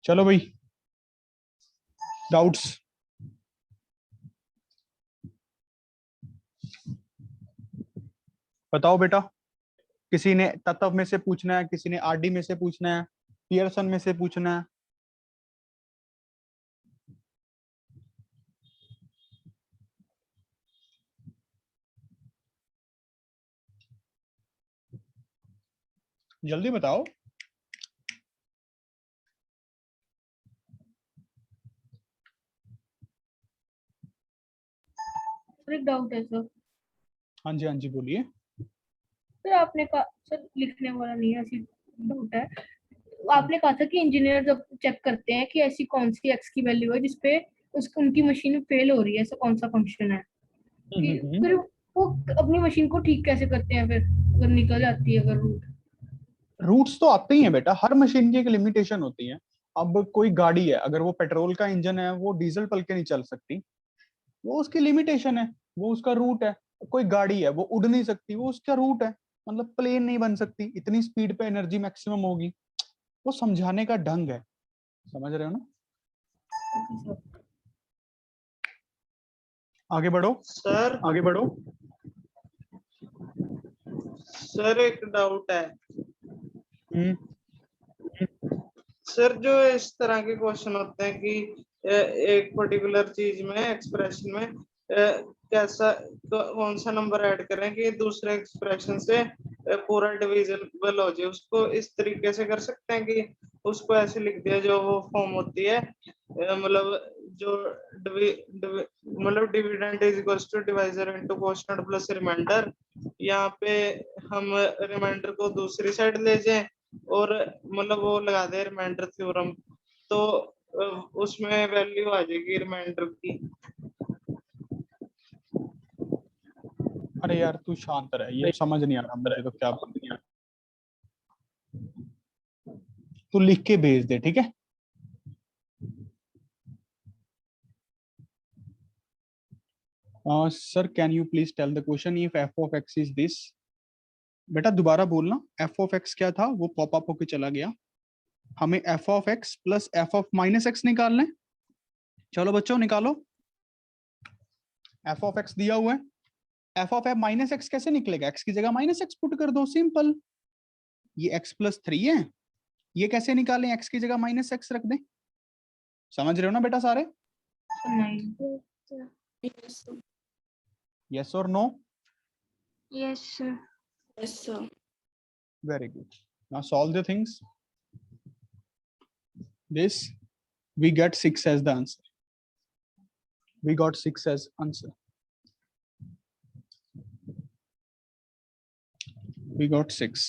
चलो भाई, डाउट्स बताओ बेटा। किसी ने तत्व में से पूछना है, किसी ने आरडी में से पूछना है, पियर्सन में से पूछना है। जल्दी बताओ। एक डाउट है सर। हाँ जी, हाँ जी, बोलिए। सर आपने कहा, सर लिखने वाला नहीं है, ऐसी डाउट है। आपने कहा था कि इंजीनियर जब चेक करते हैं कि ऐसी कौन सी एक्स की वैल्यू है जिसपे उनकी मशीन फेल हो रही है, ऐसा कौन सा फंक्शन है, फिर वो अपनी मशीन को ठीक कैसे करते हैं फिर अगर निकल जाती है अगर रूट? रूट्स तो आते ही हैं बेटा, हर मशीन की एक लिमिटेशन होती है। अब कोई गाड़ी है, अगर वो पेट्रोल का इंजन है, वो डीजल पल के नहीं चल सकती, वो उसकी लिमिटेशन है, वो उसका रूट है। कोई गाड़ी है, वो उड़ नहीं सकती, वो उसका रूट है। मतलब प्लेन नहीं बन सकती, इतनी स्पीड पे एनर्जी मैक्सिमम होगी। वो समझाने का ढंग है, समझ रहे हो ना। आगे बढ़ो, सर आगे बढ़ो। सर एक डाउट है हम्म। सर। जो इस तरह के क्वेश्चन होते हैं कि एक पर्टिकुलर चीज में एक्सप्रेशन में कैसा कौन सा नंबर ऐड करें कि दूसरे एक्सप्रेशन से पूरा डिविजिबल हो जाए, उसको इस तरीके से कर सकते हैं कि उसको ऐसे लिख दिया जो वो फॉर्म होती है, मतलब जो मतलब dividend is equals to divisor into quotient plus remainder. यहाँ पे हम रिमाइंडर को दूसरी साइड ले जाएं और मतलब वो लगा दे रिमाइंडर थ्योरम, तो उसमें वैल्यू आ जाएगी रिमाइंडर की। अरे यार तू शांत रह, ये समझ नहीं आ रहा मुझे तो क्या बोल रही है। तू लिख के भेज दे, ठीक है। Sir can you please tell the question if F of X is this. बेटा दोबारा बोलना, एफ ऑफ एक्स क्या था, वो पॉप अप होके चला गया। हमें F of x plus F of minus x निकालना है। चलो बच्चों निकालो। एफ ऑफ एक्स दिया हुआ है, F of F minus x कैसे निकलेगा, एक्स की जगह माइनस एक्स पुट कर दो, सिंपल। ये एक्स प्लस 3 है, ये कैसे निकालें, एक्स की जगह माइनस एक्स रख दें। समझ रहे हो ना बेटा सारे? नहीं। यस और no? Yes sir. Yes, sir. Very good. Now solve the things. This we get 6 as the answer. We got 6 as answer. We got 6.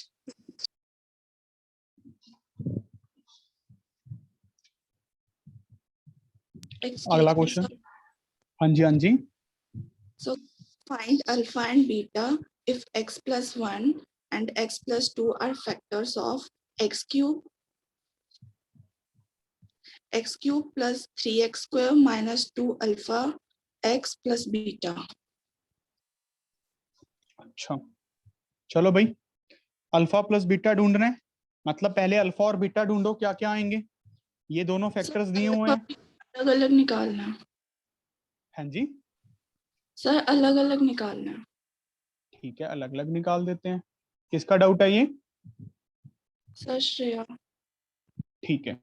अगला क्वेश्चन। हाँ जी, हाँ जी। So find alpha and beta if x plus 1 and x plus 2 are factors of x cube plus 3x square minus 2 alpha x plus beta. अच्छा चलो भाई, alpha plus beta ढूंढ रहे हैं, मतलब पहले अल्फा और बीटा ढूंढो, क्या क्या आएंगे। ये दोनों फैक्टर्स दिए हुए हैं। अलग अलग निकालना। हाँ जी, सर अलग अलग निकालना। ठीक है, अलग अलग निकाल देते हैं। किसका डाउट है ये? सर श्रेया। ठीक है,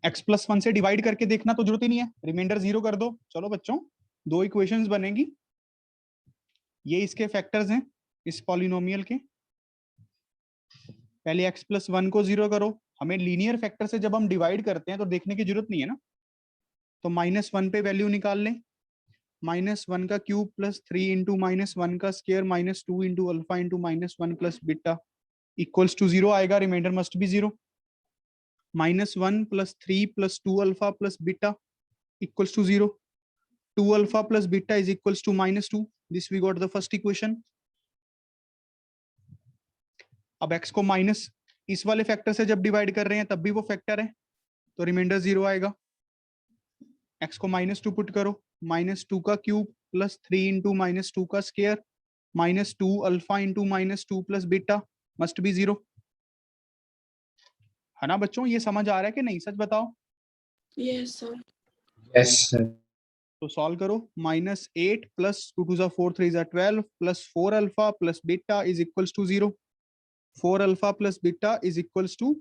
x प्लस 1 से डिवाइड करके देखना तो जरूरत ही नहीं है, रिमाइंडर 0 कर दो। चलो बच्चों, दो इक्वेशंस बनेगी, ये इसके फैक्टर्स हैं इस पॉलिनोमियल के। पहले x प्लस 1 को 0 करो। हमें लीनियर फैक्टर से जब हम डिवाइड करते हैं तो देखने की जरूरत नहीं है ना, तो -1 पे वैल्यू निकाल लें। -1 का क्यूब प्लस 3 इंटू -1 का square minus 2 into alpha into -1 plus beta equals to 0 आएगा, remainder must be 0। -1 plus 3 plus 2 alpha plus beta equals to 0. 2 alpha plus beta is equals to -2. This we got the first equation. अब x को minus इस वाले factor से जब divide कर रहे हैं तब भी वो फैक्टर है, तो रिमाइंडर 0 आएगा। x को -2 पुट करो, -2 का क्यूब प्लस 3 इंटू -2 का square -2 alpha into -2 plus beta must be 0। है ना बच्चों, ये समझ आ रहा है कि नहीं, सच बताओ। Yes, sir. Yes, sir. तो सॉल्व करो, -8 + 2 * 4 3 = 12 + 4 alpha + beta is equals to 0। 4 alpha + beta is equals to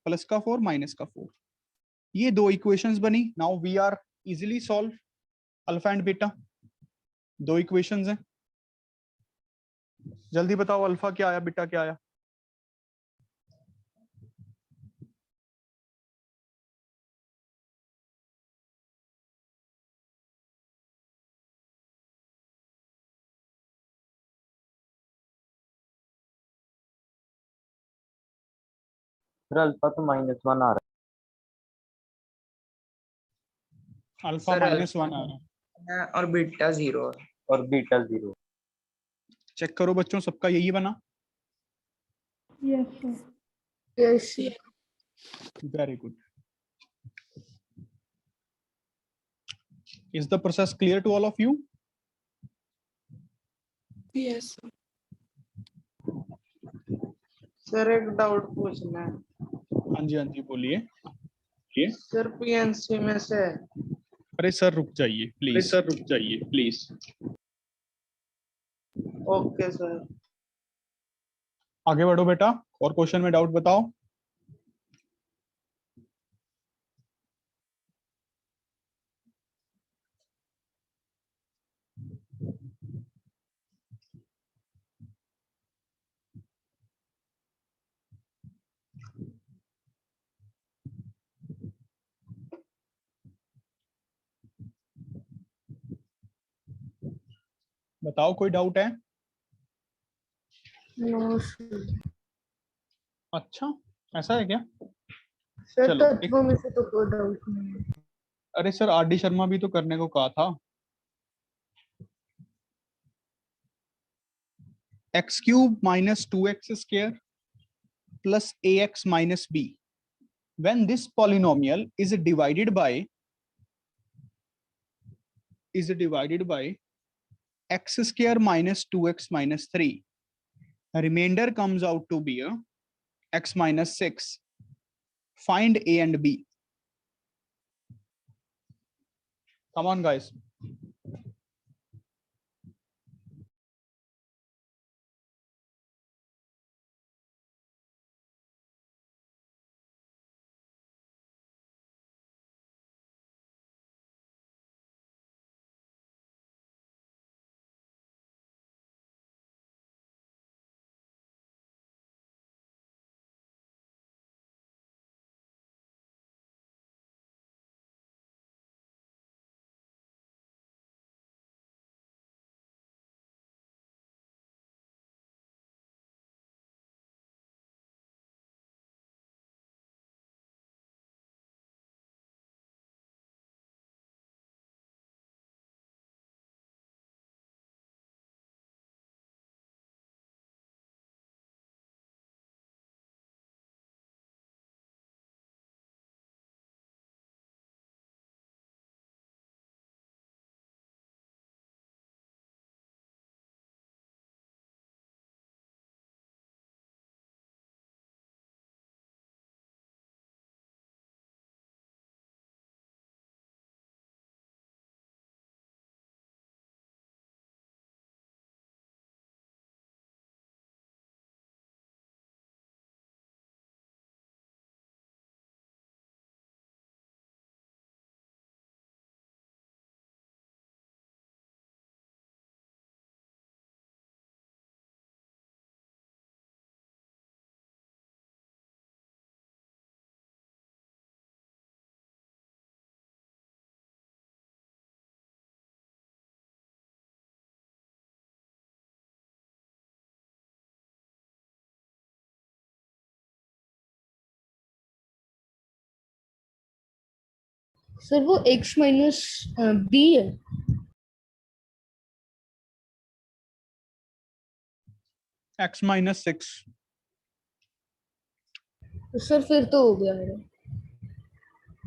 plus का 4 माइनस का 4। ये दो इक्वेशंस बनी। Now we are easily solve alpha and beta. दो इक्वेशंस हैं, जल्दी बताओ अल्फा क्या आया, बीटा क्या आया। सर अल्फा तो -1 आ रहा अल्फा Sir, -1 आ रहा है और बीटा 0 है और बीटा 0। चेक करो बच्चों, सबका यही बना। Yes sir. Yes Yeah. Very good. Is the process clear to all of you? Yes, sir. Sir एक डाउट पूछना है। हाँ जी बोलिए। सर पीएनसी में से अरे सर रुक जाइए प्लीज। Okay sir. आगे बढ़ो बेटा, और क्वेश्चन में डाउट बताओ। बताओ, कोई डाउट है? No sir. अच्छा, ऐसा है क्या? सर चलो तत्वों में से तो कोई डाउट नहीं है। अरे सर आर.डी. शर्मा भी तो करने को कहा था। x³ - 2x² + ax - b when this polynomial is divided by x² - 2x - 3, remainder comes out to be x - 6. Find a and b. Come on guys. Sir वो x - b है। x - 6। सर फिर तो हो गया मेरा।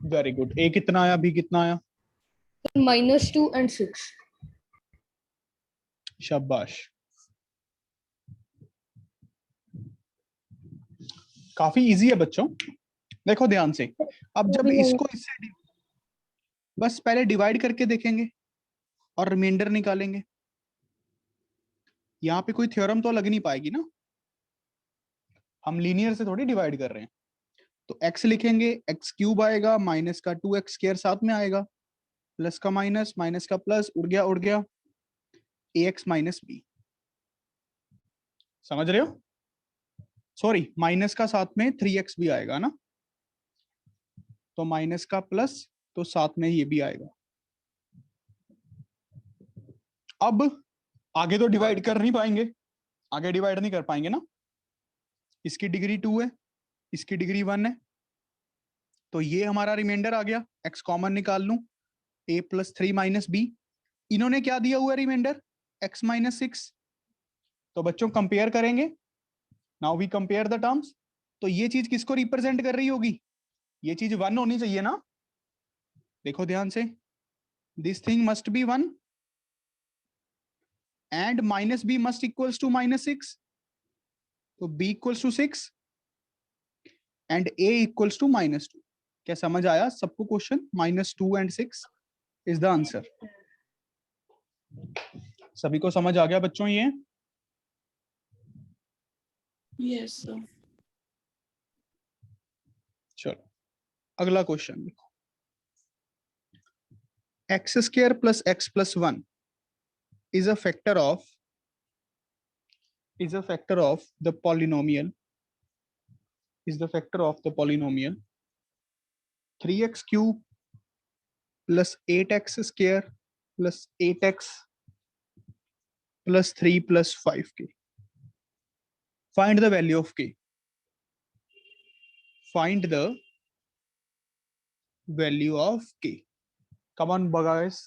Very good. a कितना आया, b कितना आया? -2 and 6। शाबाश, काफी इजी है बच्चों। देखो ध्यान से, अब जब इसको इससे बस पहले डिवाइड करके देखेंगे और रिमाइंडर निकालेंगे। यहाँ पे कोई थ्योरम तो लग नहीं पाएगी ना, हम लीनियर से थोड़ी डिवाइड कर रहे हैं। तो x लिखेंगे, x क्यूब आएगा, माइनस का 2x स्क्वायर साथ में आएगा, प्लस का माइनस, माइनस का प्लस, उड़ गया ax माइनस b। समझ रहे हो? सॉरी, माइनस का साथ में 3x भी आएगा ना, तो माइनस का प्लस, तो साथ में ये भी आएगा। अब आगे तो डिवाइड कर नहीं पाएंगे, आगे डिवाइड नहीं कर पाएंगे ना, इसकी डिग्री 2 है, इसकी डिग्री 1 है, तो ये हमारा रिमाइंडर आ गया। x कॉमन निकाल लूं, a प्लस 3 माइनस b। इन्होंने क्या दिया हुआ रिमाइंडर, x माइनस 6। तो बच्चों कंपेयर करेंगे, now we compare the terms. तो ये चीज किसको रिप्रेजेंट कर रही होगी, ये चीज 1 होनी चाहिए ना। देखो ध्यान से, this thing must be 1 and minus b must equals to -6, तो b equals to 6 and a equals to -2। क्या समझ आया सबको question? -2 and 6 is the answer. सभी को समझ आ गया बच्चों ये? Yes, sir. चलो अगला क्वेश्चन देखो, x square plus x plus 1 is a factor of the polynomial 3x cube plus 8x square plus 8x plus 3 plus 5k. Find the value of k. Find the value of k. Come on, guys.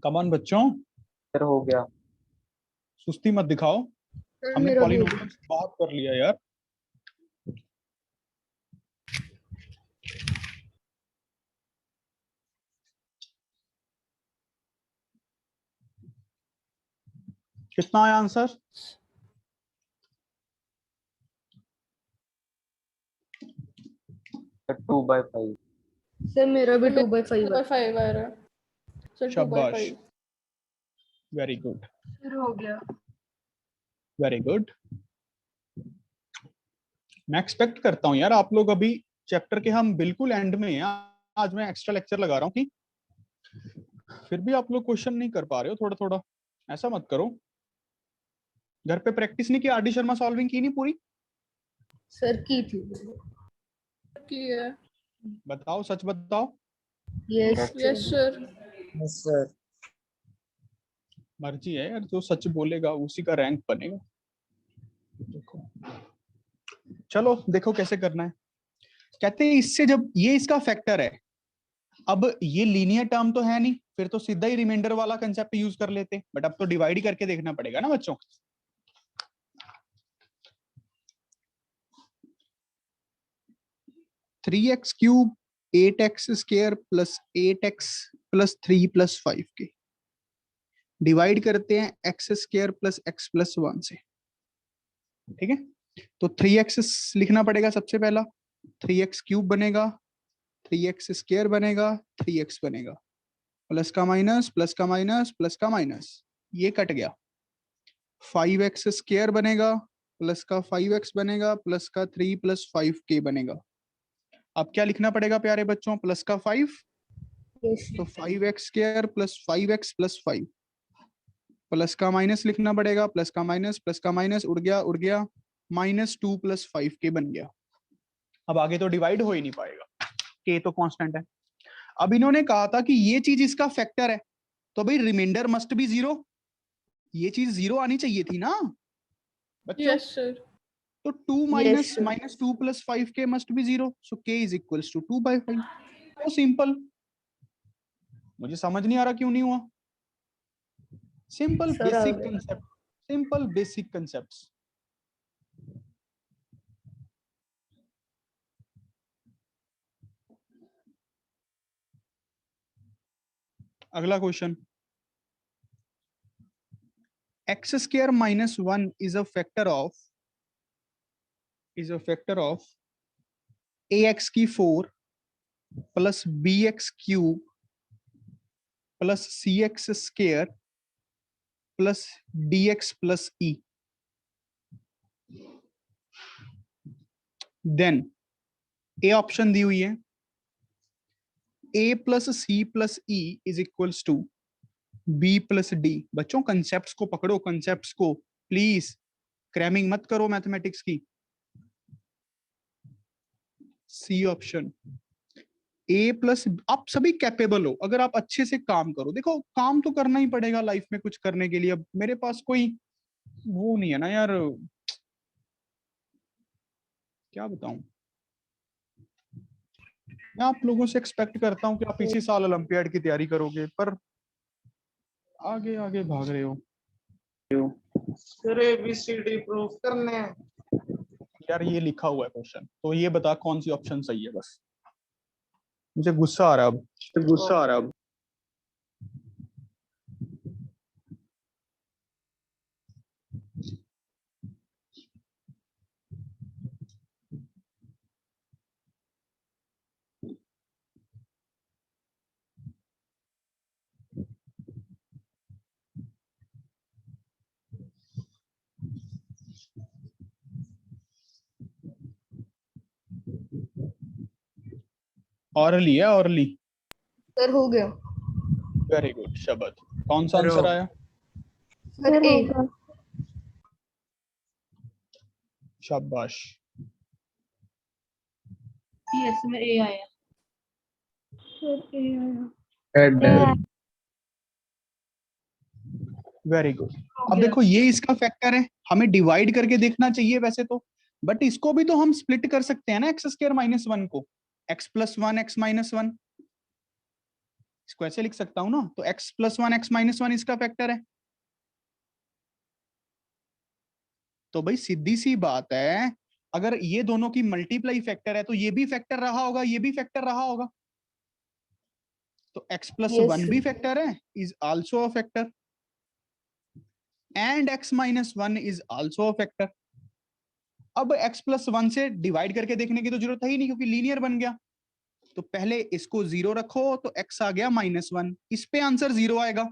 कमान बच्चों, sir हो गया। सुस्ती मत दिखाओ, हमने polynomials बहुत कर लिया यार। कितना आया आंसर? सर 2/5। सर मेरा भी 2/5 है। 5 आ रहा है सर। 2/5 शाबाश, वेरी गुड, फिर हो गया। Very good. मैं एक्सपेक्ट करता हूं यार, आप लोग अभी चैप्टर के हम बिल्कुल एंड में हैं। आज मैं एक्स्ट्रा लेक्चर लगा रहा हूं कि फिर भी आप लोग क्वेश्चन नहीं कर पा रहे हो। थोड़ा थोड़ा ऐसा मत करो। घर पे प्रैक्टिस नहीं की? आर डी शर्मा सॉल्विंग की नहीं पूरी? सर की थी। की है। बताओ, सच बताओ। Yes yes sir. Yes sir. मर्जी है यार, जो सच बोलेगा उसी का रैंक बनेगा। देखो, चलो देखो कैसे करना है। कहते हैं इससे जब ये इसका फैक्टर है, अब ये लीनियर टर्म तो है नहीं, फिर तो सीधा ही रिमाइंडर वाला कंसेप्ट यूज कर लेते, बट अब तो डिवाइड करके देखना पड़ेगा ना बच्चों। Three x cube 8x square plus 8x plus 3 plus 5k divide करते हैं x square plus x plus 1 से। ठीक है, तो 3x लिखना पड़ेगा सबसे पहला, 3x क्यूब बनेगा, 3x स्क्वायर बनेगा, 3x बनेगा, प्लस का माइनस, प्लस का माइनस, प्लस का माइनस, ये कट गया। 5x स्क्वायर बनेगा, प्लस का 5x बनेगा, प्लस का 3 प्लस 5k बनेगा। अब क्या लिखना पड़ेगा प्यारे बच्चों? प्लस का 5 Yes. तो 5x² plus 5x plus 5 plus का माइनस लिखना पड़ेगा, प्लस का माइनस उड़ गया -2 + 5k बन गया। अब आगे तो डिवाइड हो ही नहीं पाएगा, k तो कांस्टेंट है। अब इन्होंने कहा था कि ये चीज इसका फैक्टर है, तो भाई रिमाइंडर मस्ट बी 0, ये चीज 0 आनी चाहिए थी ना बच्चों। Yes, sir. तो 2 Yes, sir. -2 + 5k must be 0, so k is equals to 2/5। तो सिंपल, मुझे समझ नहीं आ रहा क्यों नहीं हुआ। सिंपल Sir, बेसिक आ गया। Concept, simple basic concepts. अगला question, x² - 1 is a factor of ax की 4 plus bx³ plus cx² plus dx plus e। Then A option दी हुई है a plus c plus e is equals to b plus d। बच्चों concepts को पकड़ो, concepts को please, cramming मत करो मैथमेटिक्स की। सी ऑप्शन ए प्लस, आप सभी कैपेबल हो अगर आप अच्छे से काम करो। देखो काम तो करना ही पड़ेगा लाइफ में कुछ करने के लिए। अब मेरे पास कोई वो नहीं है ना यार, क्या बताऊं। मैं आप लोगों से एक्सपेक्ट करता हूं कि आप इसी साल ओलंपियाड की तैयारी करोगे, पर आगे आगे भाग रहे हो। फिर ABCD प्रूफ करने हैं। यार ये लिखा हुआ है क्वेश्चन, तो ये बता कौन सी ऑप्शन सही है बस। मुझे गुस्सा आ रहा है अब, गुस्सा आ रहा है अब। ऑरली है, ऑरली। सर हो गया। वेरी गुड शबद। कौन सा करो। आंसर आया? सर ए। शाबाश। यस में ए आया। सर ए आया। Head. Very good. हो अब गया। देखो ये इसका फैक्टर है, हमें डिवाइड करके देखना चाहिए वैसे तो, बट इसको भी तो हम स्प्लिट कर सकते हैं ना, x² - 1 को, x + 1 x - 1, इसको ऐसे लिख सकता हूं ना। तो x + 1 x - 1 इसका फैक्टर है। तो भाई सीधी सी बात है, अगर ये दोनों की मल्टीप्लाई फैक्टर है तो ये भी फैक्टर रहा होगा, ये भी फैक्टर रहा होगा। तो x + 1 भी फैक्टर है, is also a factor, and x - 1 is also a factor. अब x + 1 से डिवाइड करके देखने की तो जरूरत है ही नहीं, क्योंकि लीनियर बन गया। तो पहले इसको 0 रखो, तो x आ गया -1, इस पे आंसर 0 आएगा।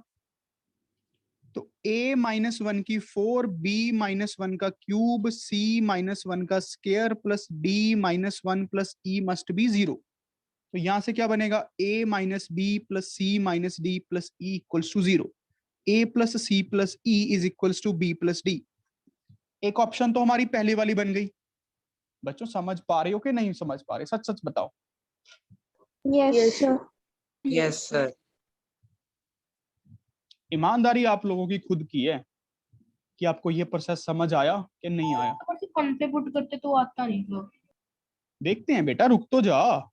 तो a - 1 की 4, b - 1 का क्यूब, c - 1 का square plus d - 1 plus e must be 0। तो यहां से क्या बनेगा, a - b plus c - d plus e equals to 0। a plus c plus e is equals to b plus d। एक option तो हमारी पहली वाली बन गई। बच्चों समझ पा रहे हो कि नहीं समझ पा रहे, सच सच बताओ। Yes sir. Yes, sir. ईमानदारी आप लोगों की खुद की है कि आपको ये प्रोसेस समझ आया कि नहीं आया। कंटे पुट करते तो आता नहीं सर। देखते हैं बेटा, रुक तो जा।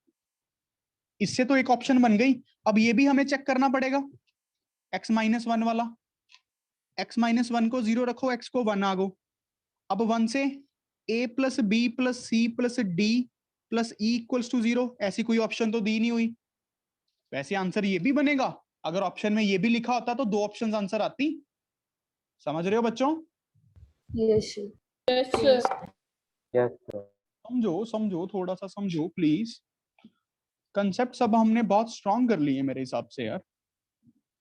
इससे तो एक ऑप्शन बन गई। अब ये भी हमें चेक करना पड़ेगा, x - 1 वाला। x - 1 को 0 रखो, x को 1 आ गो। अब 1 से a plus b plus c plus d plus e equals to 0, ऐसी कोई ऑप्शन तो दी नहीं हुई। वैसे आंसर ये भी बनेगा, अगर ऑप्शन में ये भी लिखा होता तो 2 ऑप्शन आंसर आती। समझ रहे हो बच्चों? Yes Yes, sir. Yes, sir. समझो समझो, थोड़ा सा समझो प्लीज। कंसेप्ट सब हमने बहुत स्ट्रांग कर लिए मेरे हिसाब से यार।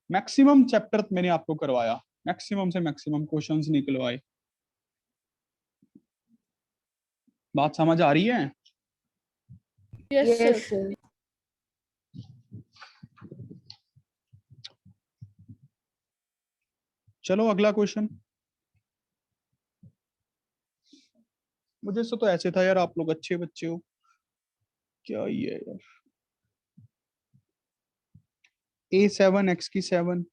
मैक्सिमम चैप्टर मैंने आपको करवाया, मैक्सिमम से मैक्सिमम क्वेश्चंस निकलवाए। बात समझ आ रही है? Yes, sir. सर। चलो अगला क्वेश्चन। मुझे से तो ऐसे था यार, आप लोग अच्छे बच्चे हो। क्या ये यार, A7 x की 7,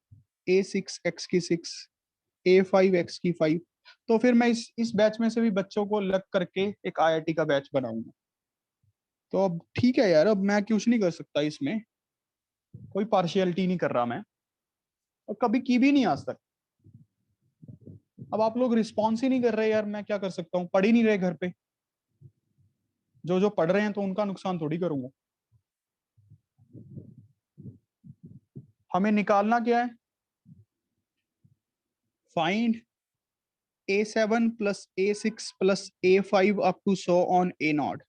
A6 x की 6, A5 x की 5। तो फिर मैं इस बैच में से भी बच्चों को अलग करके एक IIT का बैच बनाऊंगा। तो अब ठीक है यार, अब मैं कुछ नहीं कर सकता इसमें, कोई पार्शियलिटी नहीं कर रहा मैं, और कभी की भी नहीं आज तक। अब आप लोग रिस्पॉन्स ही नहीं कर रहे यार, मैं क्या कर सकता हूँ, पढ़ ही नहीं रहे घर पे। जो जो पढ़ रहे हैं तो उनका नुकसान थोड़ी करूंगा। हमें निकालना क्या है, find A7 plus A6 plus A5 up to so on A0।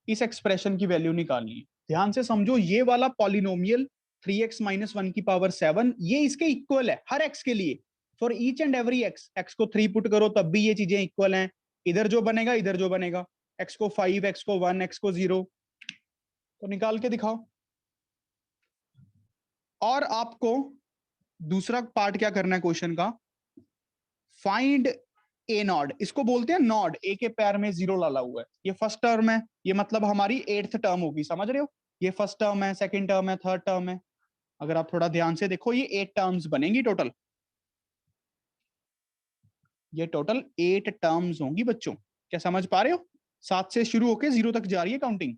इस एक्सप्रेशन की वैल्यू निकालनी है। ध्यान से समझो, ये वाला पॉलिनोमियल 3x माइनस 1 की पावर 7 ये इसके इक्वल है हर x के लिए, for each and every x को 3 पुट करो तब भी ये चीजें इक्वल हैं। इधर जो बनेगा इधर जो बनेगा, x को 5, x को 1, x को 0। तो निकाल के दिखाओ। और आपको दूसरा पार्ट क्या करना है क्वेश्चन का, फाइंड ए नॉड। इसको बोलते हैं नॉड, ए के पैर में 0 डाला हुआ है। ये फर्स्ट टर्म है, ये मतलब हमारी 8th टर्म होगी, समझ रहे हो। ये फर्स्ट टर्म है, सेकंड टर्म है, थर्ड टर्म है। अगर आप थोड़ा ध्यान से देखो, ये 8 टर्म्स बनेंगी टोटल। ये टोटल 8 टर्म्स होंगी बच्चों। क्या समझ पा रहे हो? 7 से शुरू होके 0 तक जा रही है काउंटिंग।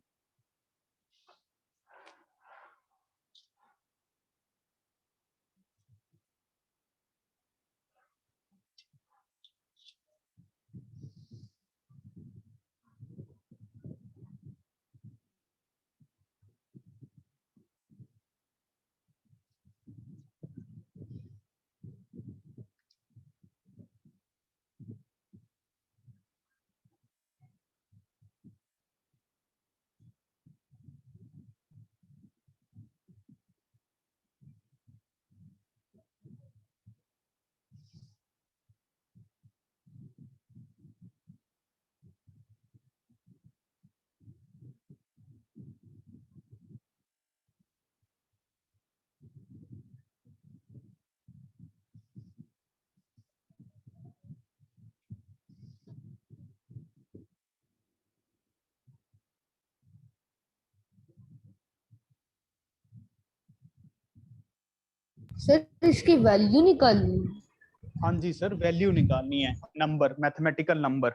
सर इसकी वैल्यू निकालनी है। हाँ जी सर, वैल्यू निकालनी है, नंबर, मैथमेटिकल नंबर।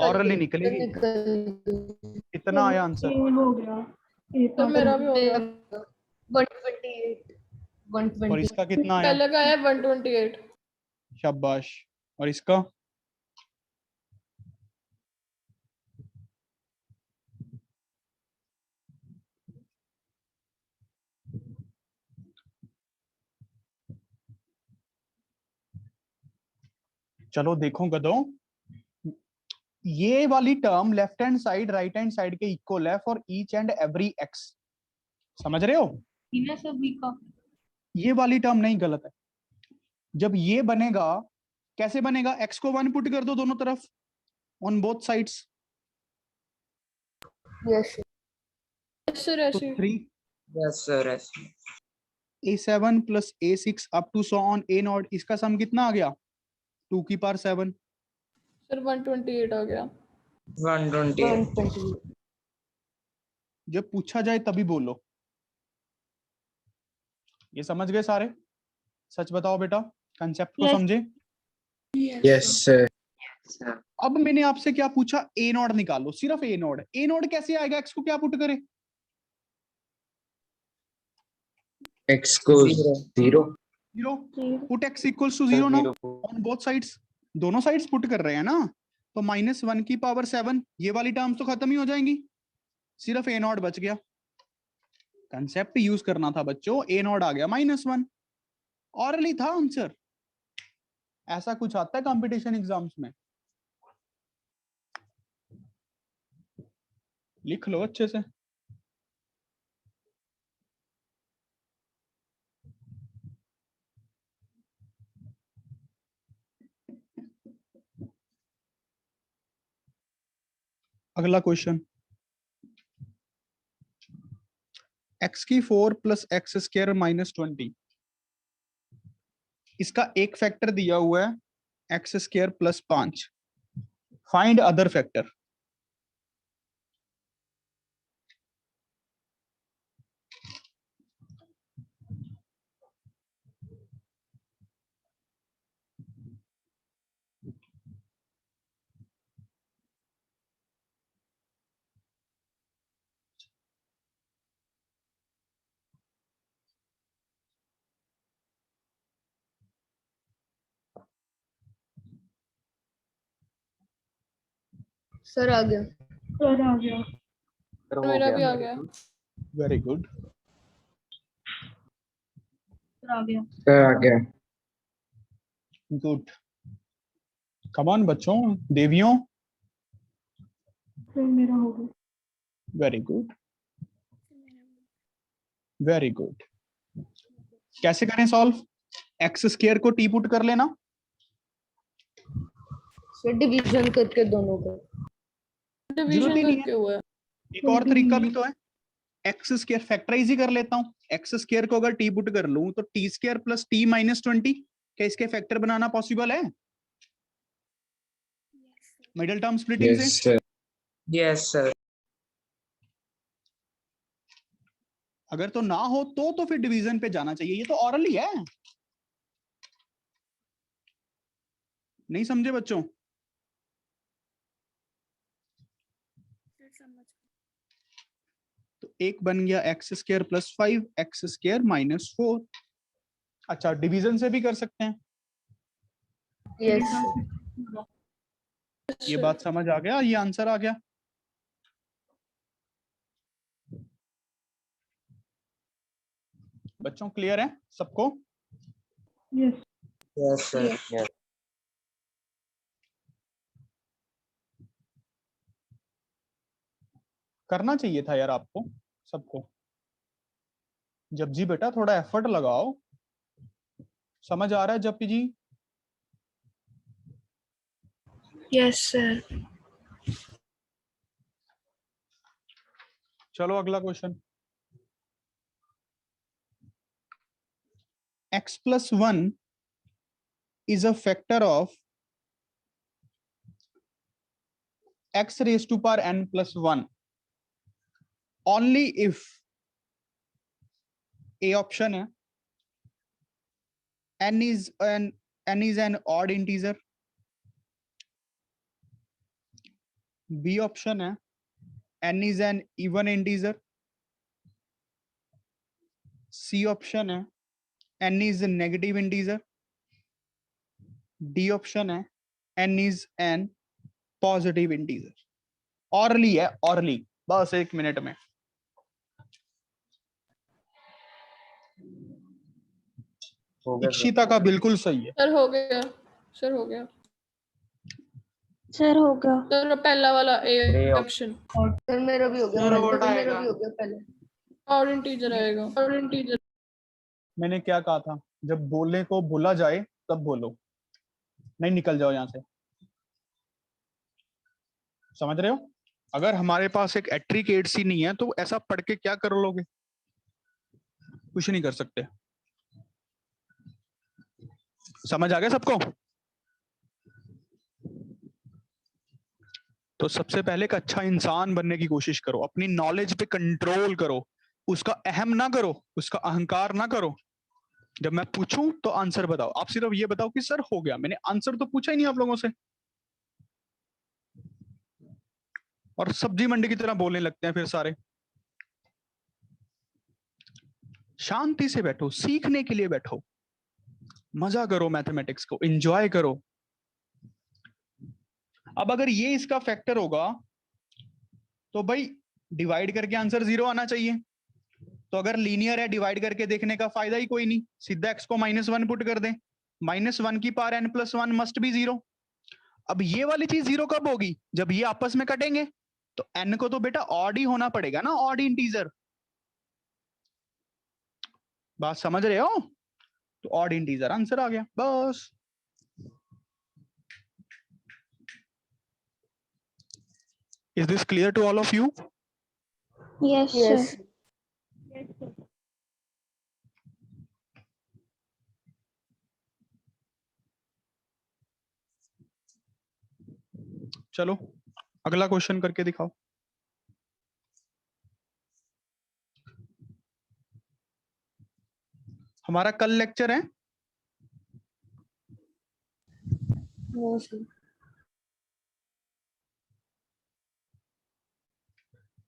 ऑरली निकलेगी। कितना आया आंसर? हो गया तो मेरा भी हो गया। 128 और 120 इसका कितना आया? पहले का है 128। शाबाश। और इसका? चलो देखो गधों, ये वाली term left hand side right hand side के इक्वल है for each and every x. समझ रहे हो? ना सभी का। ये वाली टर्म नहीं, गलत है। जब ये बनेगा, कैसे बनेगा, एक्स को 1 पुट कर दो दोनों तरफ, on both sides. Yes sir तो ऐसे 3 Yes, sir. Yes. A7 plus A6 up to so on A0, इसका सम कितना आ गया? 2 की पावर 7। सर 128 आ गया। 128. 128। जब पूछा जाए तभी बोलो। ये समझ गए सारे? सच बताओ बेटा, कंसेप्ट को Yes. समझे? Yes, sir. अब मैंने आपसे क्या पूछा, ए नॉट निकालो, सिर्फ ए नॉट। ए नॉट कैसे आएगा, एक्स को क्या पुट करे? X को 0. 0। पुट एक्स इक्वल्स टू 0 ना, ऑन बोथ साइड्स। दोनों साइड्स पुट कर रहे हैं ना, तो -1 की पावर 7, ये वाली टर्म्स तो खत्म ही हो जाएंगी, सिर्फ ए नॉट बच गया। कंसेप्ट यूज करना था बच्चों, ए नॉट आ गया -1। ऑरली था आंसर। ऐसा कुछ आता है कंपटीशन एग्जाम्स में? लिख लो अच्छे से। अगला क्वेश्चन, x की 4 प्लस एक्स स्क्वायर -20। इसका एक फैक्टर दिया हुआ है x square plus 5, find other factor. Sir आ गया। सर आ गया। मेरा भी आ गया। Very good. सर आ गया। सर आ गया। गुड। कम ऑन बच्चों, देवियों। सर मेरा हो गया। Very good, very good. कैसे करें सॉल्व? एक्स स्क्वायर को टी पुट कर लेना, सर डिवीजन करके दोनों को। जरूरत डिवीजन ही नहीं करके है। हुआ है। एक और तरीका भी तो है, एक्स स्क्वायर फैक्टराइज ही कर लेता हूँ। एक्स स्क्वायर को अगर टी पुट कर लूं तो T square plus T minus 20, क्या इसके फैक्टर बनाना पॉसिबल है मिडिल टर्म स्प्लिटिंग Yes, से? sir. Yes, sir. अगर तो ना हो तो फिर डिवीजन पे जाना चाहिए। ये तो ऑरल ही है, नहीं समझे बच्चों? तो एक बन गया x square plus 5 x square minus 4। अच्छा, डिवीजन से भी कर सकते हैं। यस ये बात समझ आ गया, ये आंसर आ गया। बच्चों क्लियर है सबको? Yes Yes, sir. Yes. करना चाहिए था यार आपको सबको। जब जी बेटा थोड़ा एफर्ट लगाओ। समझ आ रहा है जब जी? Yes sir. चलो अगला question. x plus 1 is a factor of x raised to power n plus 1 only if a option है n is an odd integer, b option है n is an even integer, c option है n is a negative integer, d option है n is an positive integer। Hourly है, hourly, बस 1 minute में। इक्षिता का बिल्कुल सही है। सर हो गया। सर हो गया। सर हो गया। सर पहला वाला ए A ऑप्शन सर मेरा भी हो गया। सर, पहले और तो मेरा आएगा। भी हो गया पहले। और इंटीजर आएगा। और इंटीजर। मैंने क्या कहा था, जब बोलने को भूला जाए तब बोलो, नहीं निकल जाओ यहां से। समझ रहे हो? अगर हमारे पास एक एट्रिक एड सी नहीं है तो ऐसा पढ़ के क्या कर लोगे? कुछ नहीं कर सकते। समझ आ गया सबको? तो सबसे पहले एक अच्छा इंसान बनने की कोशिश करो, अपनी नॉलेज पे कंट्रोल करो, उसका अहम ना करो, उसका अहंकार ना करो। जब मैं पूछूं तो आंसर बताओ। आप सिर्फ ये बताओ कि सर हो गया, मैंने आंसर तो पूछा ही नहीं आप लोगों से। और सब्जी मंडी की तरह बोलने लगते हैं फिर सारे। शांति से बैठो, सीखने के लिए बैठो, मजा करो, मैथमेटिक्स को एंजॉय करो। अब अगर ये इसका फैक्टर होगा तो भाई डिवाइड करके आंसर 0 आना चाहिए। तो अगर लीनियर है, डिवाइड करके देखने का फायदा ही कोई नहीं, सीधा x को -1 पुट कर दें। -1 की पावर n + 1 मस्ट बी 0। अब ये वाली चीज 0 कब होगी? जब ये आपस में कटेंगे। तो n को तो बेटा ऑड ही होना पड़ेगा ना, ऑड इंटीजर। बात समझ रहे हो? तो ऑड इंटीजर आंसर आ गया, बस। Is this clear to all of you? Yes sir. चलो अगला क्वेश्चन करके दिखाओ। हमारा कल लेक्चर है वो sir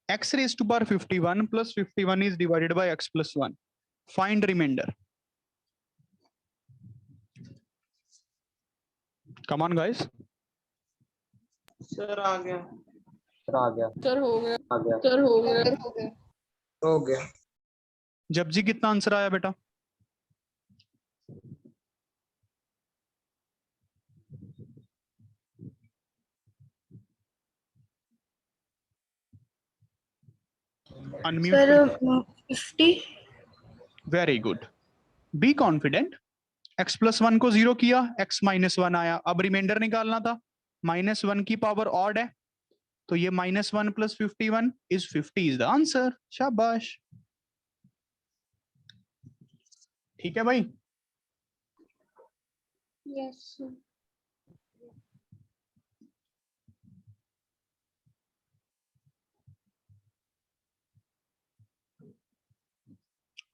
x raised to power 51 plus 51 is divided by x plus 1. Find remainder. Come on guys. Sir आ गया। सर हो गया। हो गया। जपजी कितना आंसर आया बेटा? Unmute. Sir 50। Very good. Be confident. x plus 1 को 0 किया, x माइनस 1 आया। अब रिमाइंडर निकालना था, -1 की पावर ऑड है, तो ये -1 plus 51 is 50 is the answer. शाबाश, ठीक है भाई। Yes sir.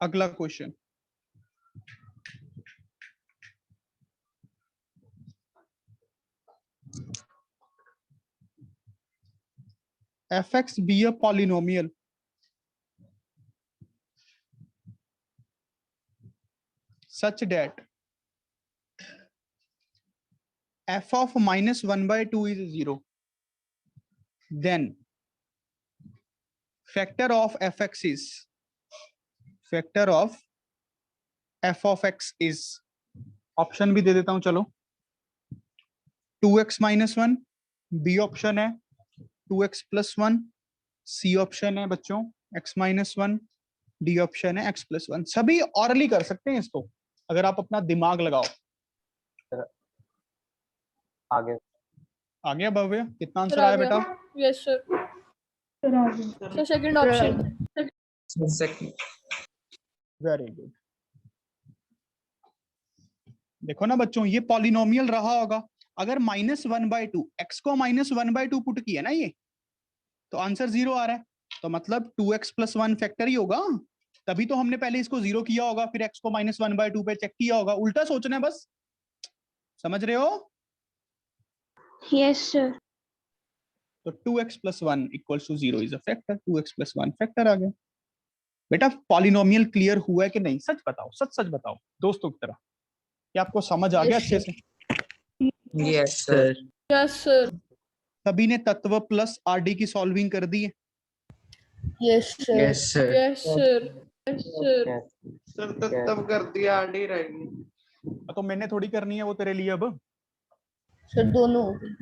अगला question, fx be a polynomial such that f of -1/2 is 0, then factor of f of x is, option भी दे देता हूं चलो, 2x - 1, बी ऑप्शन है 2x + 1, सी ऑप्शन है बच्चों x - 1, डी ऑप्शन है x + 1। सभी ऑरली कर सकते हैं इसको अगर आप अपना दिमाग लगाओ। आ गया भव्य? कितना आंसर आया बेटा? Yes sir. Sir second option. Very good. देखो ना बच्चों, ये पॉलिनोमियल रहा होगा, अगर -1/2 x को -1/2 पुट किया ना ये, तो आंसर 0 आ रहा है, तो मतलब 2x + 1 फैक्टर ही होगा। तभी तो हमने पहले इसको 0 किया होगा, फिर x को -1/2 पे चेक किया होगा। उल्टा सोचना है बस, समझ रहे हो? Yes sir. तो 2x + 1 = 0 is a factor. 2x + 1 factor आ गया। बेटा पॉलिनोमियल क्लियर हुआ है कि नहीं? सच बताओ, सच सच बताओ दोस्तों की तरह, कि आपको समझ आ गया अच्छे से? Yes sir. Yes sir. सभी ने तत्व प्लस आरडी की सॉल्विंग कर दी है? Yes sir. Yes, sir. Yes sir. Yes sir. Sir तब कर दिया, आरडी रहेगी। तो मैंने थोड़ी करनी है वो तेरे लिए अब। सर दोनों हो गए।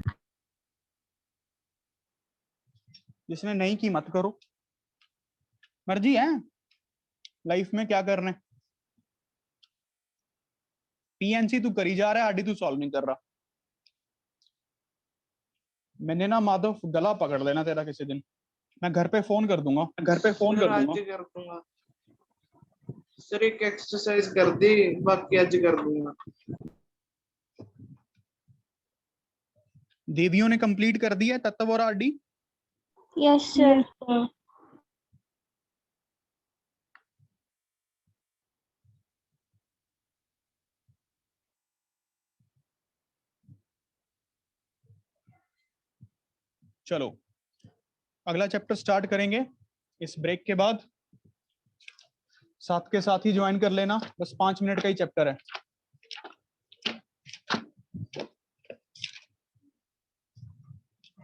जिसने नहीं की मत करो, मर्जी है लाइफ में क्या करना है। पीएनसी तू करी जा रहा है, आरडी तू सॉल्व नहीं कर रहा। मैंने ना माधव गला पकड़ लेना तेरा किसी दिन, मैं घर पे फोन कर दूंगा, कर दूंगा सर, एक एक्सरसाइज कर दी, बाकी आज कर दूंगा। देवियों ने कंप्लीट कर दिया तत्व और आरडी? Yes sir. चलो अगला चैप्टर स्टार्ट करेंगे इस ब्रेक के बाद। साथ के साथ ही ज्वाइन कर लेना, बस 5 मिनट का ही चैप्टर है।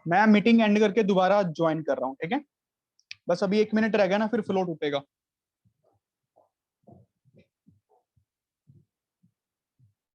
मैं मीटिंग एंड करके दोबारा ज्वाइन कर रहा हूं, ठीक है? बस अभी 1 मिनट रह गया ना, फिर फ्लो टूटेगा।